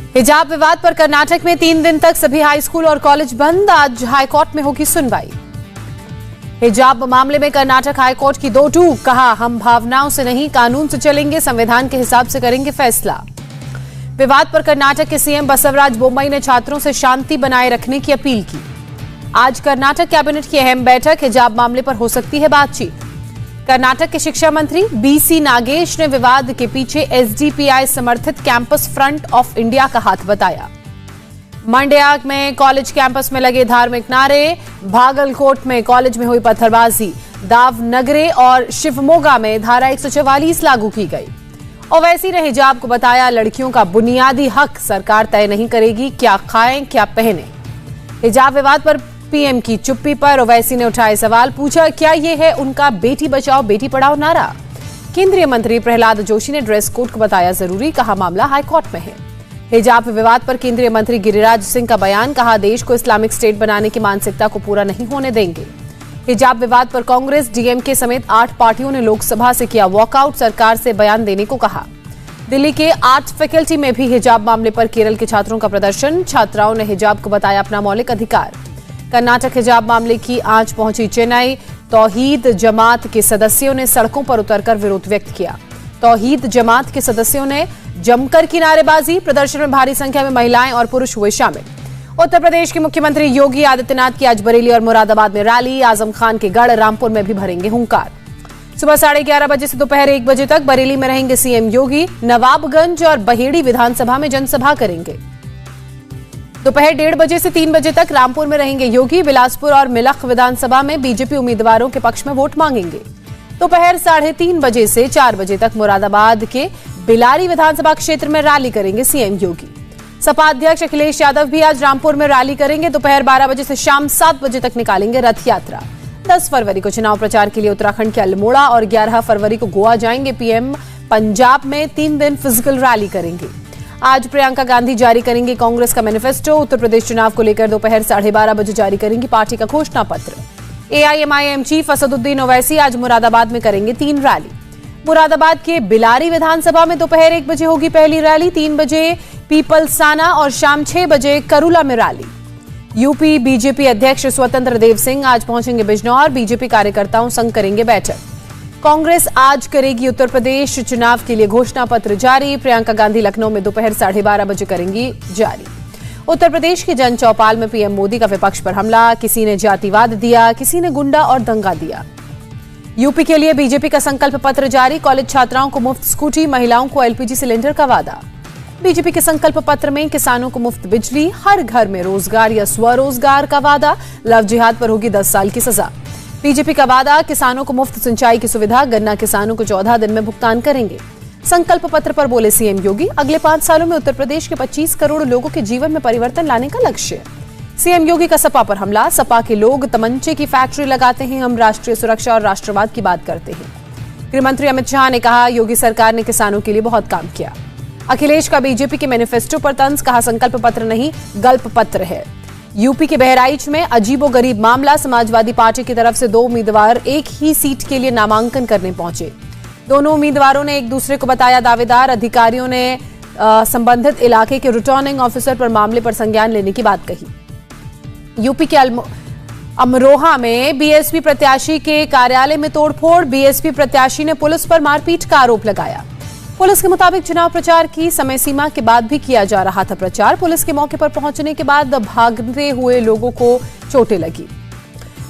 हिजाब विवाद पर कर्नाटक में 3 दिन तक सभी हाई स्कूल और कॉलेज बंद। आज हाईकोर्ट में होगी सुनवाई। हिजाब मामले में कर्नाटक हाईकोर्ट की 2 टूक। कहा, हम भावनाओं से नहीं कानून से चलेंगे, संविधान के हिसाब से करेंगे फैसला। विवाद पर कर्नाटक के सीएम बसवराज बोम्मई ने छात्रों से शांति बनाए रखने की अपील की। आज कर्नाटक कैबिनेट की अहम बैठक। हिजाब मामले पर हो सकती है बातचीत। कर्नाटक के शिक्षा मंत्री बीसी नागेश ने विवाद के पीछे एसडीपीआई समर्थित कैंपस फ्रंट ऑफ इंडिया का हाथ बताया। मंड्या में कॉलेज कैंपस में लगे धार्मिक नारे। भागलकोट में कॉलेज में हुई पत्थरबाजी। दावनगरे और शिवमोगा में धारा 144 लागू की गई। ओवैसी ने हिजाब को बताया लड़कियों का बुनियादी हक, सरकार तय नहीं करेगी क्या खाएं क्या पहने। हिजाब विवाद पर पीएम की चुप्पी पर ओवैसी ने उठाए सवाल। पूछा, क्या यह है उनका बेटी बचाओ बेटी पढ़ाओ नारा। केंद्रीय मंत्री प्रहलाद जोशी ने ड्रेस कोड को बताया जरूरी। कहा, मामला हाईकोर्ट में है। हिजाब विवाद पर केंद्रीय मंत्री गिरिराज सिंह का बयान। कहा, देश को इस्लामिक स्टेट बनाने की मानसिकता को पूरा नहीं होने देंगे। हिजाब विवाद पर कांग्रेस, डीएमके समेत 8 पार्टियों ने लोकसभा से किया वॉकआउट। सरकार से बयान देने को कहा। दिल्ली के आर्ट फैकल्टी में भी हिजाब मामले पर केरल के छात्रों का प्रदर्शन। छात्राओं ने हिजाब को बताया अपना मौलिक अधिकार। कर्नाटक हिजाब मामले की आंच पहुंची चेन्नई। तौहीद जमात के सदस्यों ने सड़कों पर उतरकर विरोध व्यक्त किया। तौहीद जमात के सदस्यों ने जमकर की नारेबाजी। प्रदर्शन में भारी संख्या में महिलाएं और पुरुष हुए शामिल। उत्तर प्रदेश के मुख्यमंत्री योगी आदित्यनाथ की आज बरेली और मुरादाबाद में रैली। आजम खान के गढ़ रामपुर में भी भरेंगे हुंकार। सुबह 11:30 बजे से दोपहर 1 बजे तक बरेली में रहेंगे सीएम योगी। नवाबगंज और बहेड़ी विधानसभा में जनसभा करेंगे। दोपहर 1:30 बजे से 3 बजे तक रामपुर में रहेंगे योगी। बिलासपुर और मिलख विधानसभा में बीजेपी उम्मीदवारों के पक्ष में वोट मांगेंगे। दोपहर 3:30 बजे से 4 बजे तक मुरादाबाद के बिलारी विधानसभा क्षेत्र में रैली करेंगे सीएम योगी। सपा अध्यक्ष अखिलेश यादव भी आज रामपुर में रैली करेंगे। दोपहर 12 बजे से शाम 7 बजे तक निकालेंगे रथ यात्रा। 10 फरवरी को चुनाव प्रचार के लिए उत्तराखंड के अल्मोड़ा और 11 फरवरी को गोवा जाएंगे पीएम। पंजाब में 3 दिन फिजिकल रैली करेंगे। आज प्रियंका गांधी जारी करेंगी कांग्रेस का मैनिफेस्टो। उत्तर प्रदेश चुनाव को लेकर दोपहर 12:30 बजे जारी करेंगी पार्टी का घोषणा पत्र। एआईएमआईएम चीफ असदुद्दीन ओवैसी आज मुरादाबाद में करेंगे 3 रैली। मुरादाबाद के बिलारी विधानसभा में दोपहर 1 बजे होगी पहली रैली। 3 बजे पीपलसाना और शाम 6 बजे करूला में रैली। यूपी बीजेपी अध्यक्ष स्वतंत्र देव सिंह आज पहुंचेंगे बिजनौर। बीजेपी कार्यकर्ताओं संग करेंगे बैठक। कांग्रेस आज करेगी उत्तर प्रदेश चुनाव के लिए घोषणा पत्र जारी। प्रियंका गांधी लखनऊ में दोपहर 12:30 बजे करेंगी जारी। उत्तर प्रदेश के जन चौपाल में पीएम मोदी का विपक्ष पर हमला। किसी ने जातिवाद दिया, किसी ने गुंडा और दंगा दिया। यूपी के लिए बीजेपी का संकल्प पत्र जारी। कॉलेज छात्राओं को मुफ्त स्कूटी, महिलाओं को एलपीजी सिलेंडर का वादा। बीजेपी के संकल्प पत्र में किसानों को मुफ्त बिजली, हर घर में रोजगार या स्वरोजगार का वादा। लव जिहाद पर होगी 10 साल की सजा। बीजेपी का वादा, किसानों को मुफ्त सिंचाई की सुविधा। गन्ना किसानों को 14 दिन में भुगतान करेंगे। संकल्प पत्र पर बोले सीएम योगी, अगले 5 सालों में उत्तर प्रदेश के 25 करोड़ लोगों के जीवन में परिवर्तन लाने का लक्ष्य। सीएम योगी का सपा पर हमला। सपा के लोग तमंचे की फैक्ट्री लगाते हैं, हम राष्ट्रीय सुरक्षा और राष्ट्रवाद की बात करते हैं। गृहमंत्री अमित शाह ने कहा, योगी सरकार ने किसानों के लिए बहुत काम किया। अखिलेश का बीजेपी के मैनिफेस्टो पर तंज। कहा, संकल्प पत्र नहीं गल्प पत्र है। यूपी के बहराइच में अजीबोगरीब मामला। समाजवादी पार्टी की तरफ से 2 उम्मीदवार एक ही सीट के लिए नामांकन करने पहुंचे। दोनों उम्मीदवारों ने एक दूसरे को बताया दावेदार। अधिकारियों ने संबंधित इलाके के रिटर्निंग ऑफिसर पर मामले पर संज्ञान लेने की बात कही। यूपी के अमरोहा में बीएसपी प्रत्याशी के कार्यालय में तोड़फोड़। बीएसपी प्रत्याशी ने पुलिस पर मारपीट का आरोप लगाया। पुलिस के मुताबिक चुनाव प्रचार की समय सीमा के बाद भी किया जा रहा था प्रचार। पुलिस के मौके पर पहुंचने के बाद भागते हुए लोगों को चोटें लगी।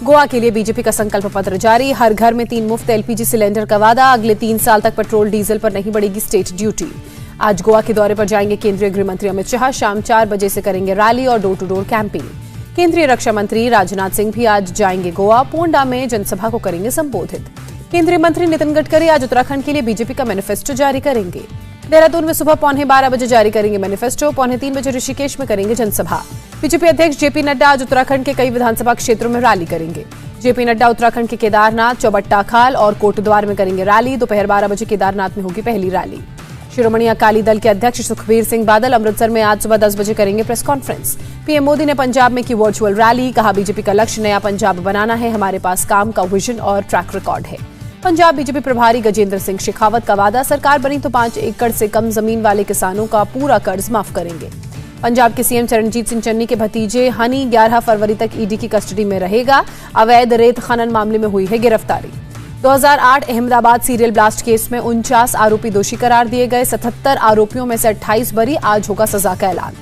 गोवा के लिए बीजेपी का संकल्प पत्र जारी। हर घर में 3 मुफ्त एलपीजी सिलेंडर का वादा। अगले 3 साल तक पेट्रोल डीजल पर नहीं बढ़ेगी स्टेट ड्यूटी। आज गोवा के दौरे पर जाएंगे केंद्रीय गृह मंत्री अमित शाह। शाम 4 बजे से करेंगे रैली और डोर टू डोर कैंपेन। केंद्रीय रक्षा मंत्री राजनाथ सिंह भी आज जाएंगे गोवा। पोंडा में जनसभा को करेंगे संबोधित। केंद्रीय मंत्री नितिन गडकरी आज उत्तराखंड के लिए बीजेपी का मैनिफेस्टो जारी करेंगे। देहरादून में सुबह 12:15 बजे जारी करेंगे मैनिफेस्टो। 2:45 बजे ऋषिकेश में करेंगे जनसभा। बीजेपी अध्यक्ष जेपी नड्डा आज उत्तराखंड के कई विधानसभा क्षेत्रों में रैली करेंगे। जेपी नड्डा उत्तराखंड के केदारनाथ, चौबट्टा खाल और कोटद्वार में करेंगे रैली। दोपहर 12 बजे केदारनाथ में होगी पहली रैली। शिरोमणि अकाली दल के अध्यक्ष सुखबीर सिंह बादल अमृतसर में आज सुबह 10 बजे करेंगे प्रेस कॉन्फ्रेंस। पीएम मोदी ने पंजाब में की वर्चुअल रैली। कहा, बीजेपी का लक्ष्य नया पंजाब बनाना है। हमारे पास काम का विजन और ट्रैक रिकॉर्ड है। पंजाब बीजेपी प्रभारी गजेंद्र सिंह शेखावत का वादा, सरकार बनी तो 5 एकड़ से कम जमीन वाले किसानों का पूरा कर्ज माफ करेंगे। पंजाब के सीएम चरणजीत सिंह चन्नी के भतीजे हनी 11 फरवरी तक ईडी की कस्टडी में रहेगा। अवैध रेत खनन मामले में हुई है गिरफ्तारी। 2008 अहमदाबाद सीरियल ब्लास्ट केस में 49 आरोपी दोषी करार दिए गए। 77 आरोपियों में से 28 बरी। आज होगा सजा का ऐलान।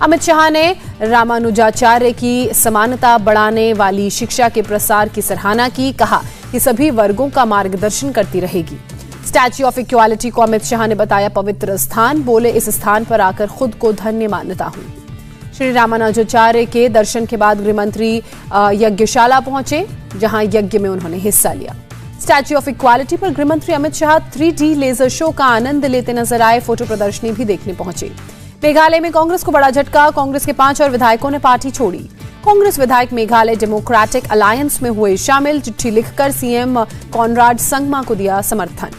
अमित शाह ने रामानुजाचार्य की समानता बढ़ाने वाली शिक्षा के प्रसार की सराहना की। कहा कि सभी वर्गों का मार्गदर्शन करती रहेगी। स्टैच्यू ऑफ इक्वालिटी को अमित शाह ने बताया पवित्र स्थान। बोले इस स्थान पर आकर खुद को धन्य मानता हूं। श्री रामानुजाचार्य के दर्शन के बाद गृहमंत्री यज्ञशाला पहुंचे, जहां यज्ञ में उन्होंने हिस्सा लिया। स्टैच्यू ऑफ इक्वालिटी पर गृहमंत्री Amit Shah 3D laser show का आनंद लेते नजर आए। फोटो प्रदर्शनी भी देखने पहुंचे। मेघालय में कांग्रेस को बड़ा झटका। कांग्रेस के 5 और विधायकों ने पार्टी छोड़ी। कांग्रेस विधायक मेघालय डेमोक्रेटिक अलायंस में हुए शामिल। चिट्ठी लिखकर सीएम कॉनराड संगमा को दिया समर्थन।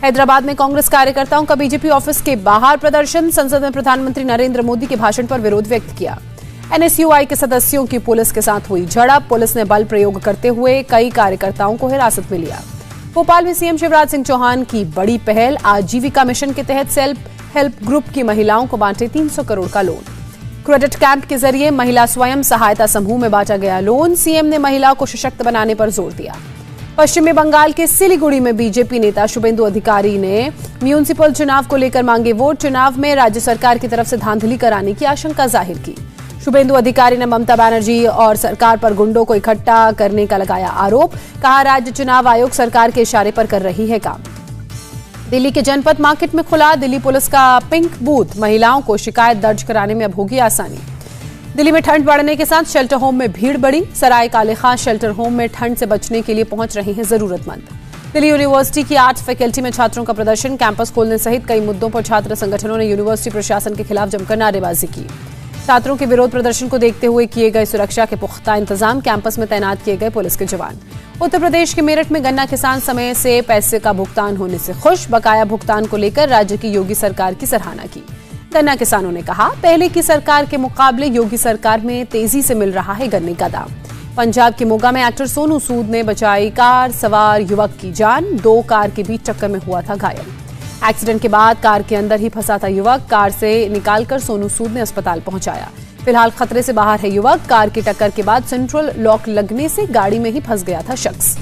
हैदराबाद में कांग्रेस कार्यकर्ताओं का बीजेपी ऑफिस के बाहर प्रदर्शन। संसद में प्रधानमंत्री नरेंद्र मोदी के भाषण पर विरोध व्यक्त किया। एनएसयूआई के सदस्यों की पुलिस के साथ हुई झड़प। पुलिस ने बल प्रयोग करते हुए कई कार्यकर्ताओं को हिरासत में लिया। भोपाल में सीएम शिवराज सिंह चौहान की बड़ी पहल। आजीविका मिशन के तहत सेल्फ हेल्प ग्रुप की महिलाओं को बांटे 300 करोड़ का लोन। क्रेडिट कैंप के जरिए महिला स्वयं सहायता समूह में बांटा गया लोन। सीएम ने महिला को सशक्त बनाने पर जोर दिया। पश्चिमी बंगाल के सिलीगुड़ी में बीजेपी नेता शुभेंदु अधिकारी ने म्यूनिसिपल चुनाव को लेकर मांगे वोट। चुनाव में राज्य सरकार की तरफ से धांधली कराने की आशंका जाहिर की। शुभेंदु अधिकारी ने ममता बनर्जी और सरकार पर गुंडों को इकट्ठा करने का लगाया आरोप। कहा राज्य चुनाव आयोग सरकार के इशारे पर कर रही है काम। दिल्ली के जनपद मार्केट में खुला दिल्ली पुलिस का पिंक बूथ। महिलाओं को शिकायत दर्ज कराने में अब होगी आसानी। दिल्ली में ठंड बढ़ने के साथ शेल्टर होम में भीड़ बढ़ी। सराय काले खां शेल्टर होम में ठंड से बचने के लिए पहुंच रहे हैं जरूरतमंद। दिल्ली यूनिवर्सिटी की आर्ट्स फैकल्टी में छात्रों का प्रदर्शन। कैंपस खोलने सहित कई मुद्दों पर छात्र संगठनों ने यूनिवर्सिटी प्रशासन के खिलाफ जमकर नारेबाजी की। छात्रों के विरोध प्रदर्शन को देखते हुए किए गए सुरक्षा के पुख्ता इंतजाम। कैंपस में तैनात किए गए पुलिस के जवान। उत्तर प्रदेश के मेरठ में गन्ना किसान समय से पैसे का भुगतान होने से खुश। बकाया भुगतान को लेकर राज्य की योगी सरकार की सराहना की। गन्ना किसानों ने कहा पहले की सरकार के मुकाबले योगी सरकार में तेजी से मिल रहा है गन्ने का दाम। पंजाब के मोगा में एक्टर सोनू सूद ने बचाई कार सवार युवक की जान। 2 कार के बीच टक्कर में हुआ था घायल। एक्सीडेंट के बाद कार के अंदर ही फंसा था युवक। कार से निकालकर सोनू सूद ने अस्पताल पहुंचाया। फिलहाल खतरे से बाहर है युवक। कार की टक्कर के बाद सेंट्रल लॉक लगने से गाड़ी में ही फंस गया था शख्स।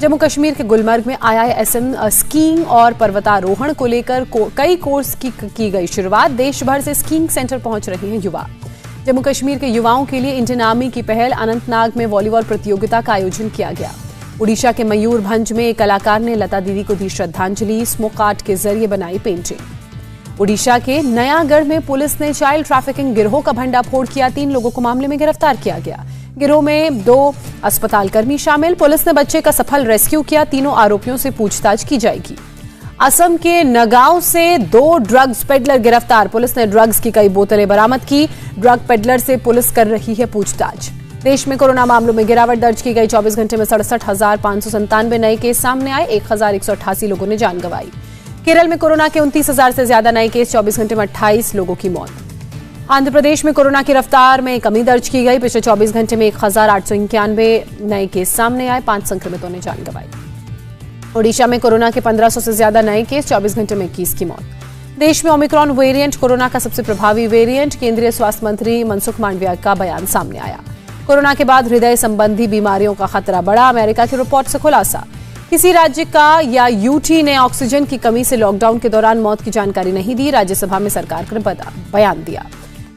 जम्मू कश्मीर के गुलमर्ग में IISM स्कीइंग और पर्वतारोहण को लेकर कई कोर्स की गई शुरुआत। देश भर से स्कीइंग सेंटर पहुंच रहे हैं युवा। जम्मू कश्मीर के युवाओं के लिए इंडियन आर्मी की पहल। अनंतनाग में वॉलीबॉल प्रतियोगिता का आयोजन किया गया। उड़ीसा के मयूरभंज में एक कलाकार ने लता दीदी को दी श्रद्धांजलि। स्मोक आर्ट के जरिए बनाई पेंटिंग। उड़ीसा के नयागढ़ में पुलिस ने चाइल्ड ट्रैफिकिंग गिरोह का भंडाफोड़ किया। 3 लोगों को मामले में गिरफ्तार किया गया। गिरोह में 2 अस्पताल कर्मी शामिल। पुलिस ने बच्चे का सफल रेस्क्यू किया। तीनों आरोपियों से पूछताछ की जाएगी। असम के नगांव से 2 ड्रग्स पेडलर गिरफ्तार। पुलिस ने ड्रग्स की कई बोतलें बरामद की। ड्रग पेडलर से पुलिस कर रही है पूछताछ। देश में कोरोना मामलों में गिरावट दर्ज की गई। 24 घंटे में 67,597 नए केस सामने आए। 1,188 लोगों ने जान गंवाई। केरल में कोरोना के 29,000 से ज्यादा नए केस। 24 घंटे में 28 लोगों की मौत। आंध्र प्रदेश में कोरोना की रफ्तार में कमी दर्ज की गई। पिछले 24 घंटे में 1,891 नए केस सामने आए। 5 संक्रमितों ने जान गंवाई। ओडिशा में कोरोना के 1,500 से ज्यादा नए केस। 24 घंटे में 21 की मौत। देश में ओमिक्रॉन वेरिएंट कोरोना का सबसे प्रभावी वेरिएंट। केंद्रीय स्वास्थ्य मंत्री मनसुख मांडविया का बयान सामने आया। कोरोना के बाद हृदय संबंधी बीमारियों का खतरा बढ़ा। अमेरिका की रिपोर्ट से खुलासा। किसी राज्य का या यूटी ने ऑक्सीजन की कमी से लॉकडाउन के दौरान मौत की जानकारी नहीं दी। राज्यसभा में सरकार ने बयान दिया।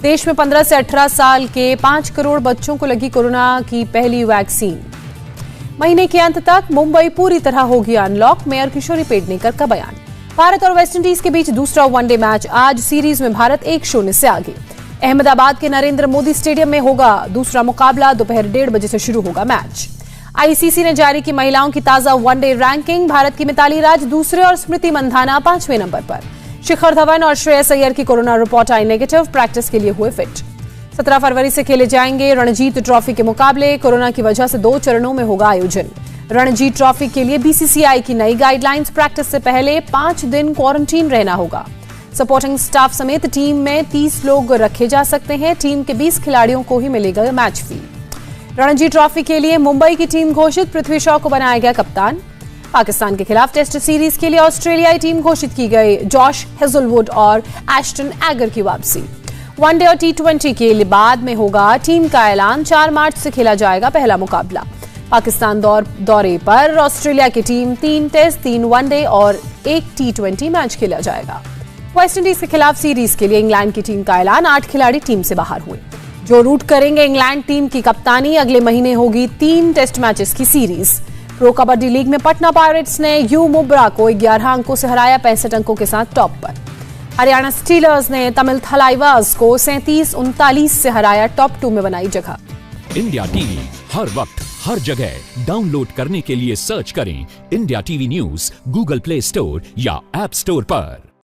देश में 15 से 18 साल के 5 करोड़ बच्चों को लगी कोरोना की पहली वैक्सीन। महीने के अंत तक मुंबई पूरी तरह होगी अनलॉक। मेयर किशोरी पेडनेकर का बयान। भारत और वेस्टइंडीज के बीच दूसरा वनडे मैच आज। सीरीज में भारत 1-0 से आगे। अहमदाबाद के नरेंद्र मोदी स्टेडियम में होगा दूसरा मुकाबला। दोपहर 1:30 बजे से शुरू होगा मैच। आईसीसी ने जारी की महिलाओं की ताजा वनडे रैंकिंग। भारत की मिताली राज दूसरे और स्मृति मंधाना 5वें नंबर पर। शिखर धवन और श्रेयस अय्यर की कोरोना रिपोर्ट आई नेगेटिव। प्रैक्टिस के लिए हुए फिट। 17 फरवरी से खेले जाएंगे रणजीत ट्रॉफी के मुकाबले। कोरोना की वजह से 2 चरणों में होगा आयोजन। रणजी ट्रॉफी के लिए बीसीसीआई की नई गाइडलाइंस। प्रैक्टिस से पहले 5 दिन क्वारंटीन रहना होगा। सपोर्टिंग स्टाफ समेत टीम में 30 लोग रखे जा सकते हैं। टीम के 20 खिलाड़ियों को ही मिलेगा मैच फी। रणजी ट्रॉफी के लिए मुंबई की टीम घोषित। पृथ्वी शॉ को बनाया गया कप्तान। पाकिस्तान के खिलाफ टेस्ट सीरीज के लिए ऑस्ट्रेलियाई टीम घोषित की गई। जॉश हेजलवुड और एस्टन एगर की वापसी। वनडे और T20 के बाद में होगा टीम का ऐलान। 4 मार्च से खेला जाएगा पहला मुकाबला। पाकिस्तान दौरे पर ऑस्ट्रेलिया की टीम 3 टेस्ट, 3 वनडे और 1 T20 मैच खेला जाएगा। वेस्टइंडीज के खिलाफ सीरीज के लिए इंग्लैंड की टीम का ऐलान। 8 खिलाड़ी टीम से बाहर हुए जो रूट करेंगे इंग्लैंड टीम की कप्तानी। अगले महीने होगी 3 टेस्ट मैचेस की सीरीज। प्रो कबड्डी लीग में पटना पायरेट्स ने यू मुब्रा को 11 अंकों से हराया, 65 अंकों के साथ टॉप पर। हरियाणा स्टीलर्स ने तमिल थलाइवास को 37-39 से हराया, टॉप 2 में बनाई जगह। इंडिया टीवी हर वक्त हर जगह डाउनलोड करने के लिए सर्च करें India TV news Google play store या ऐप स्टोर पर।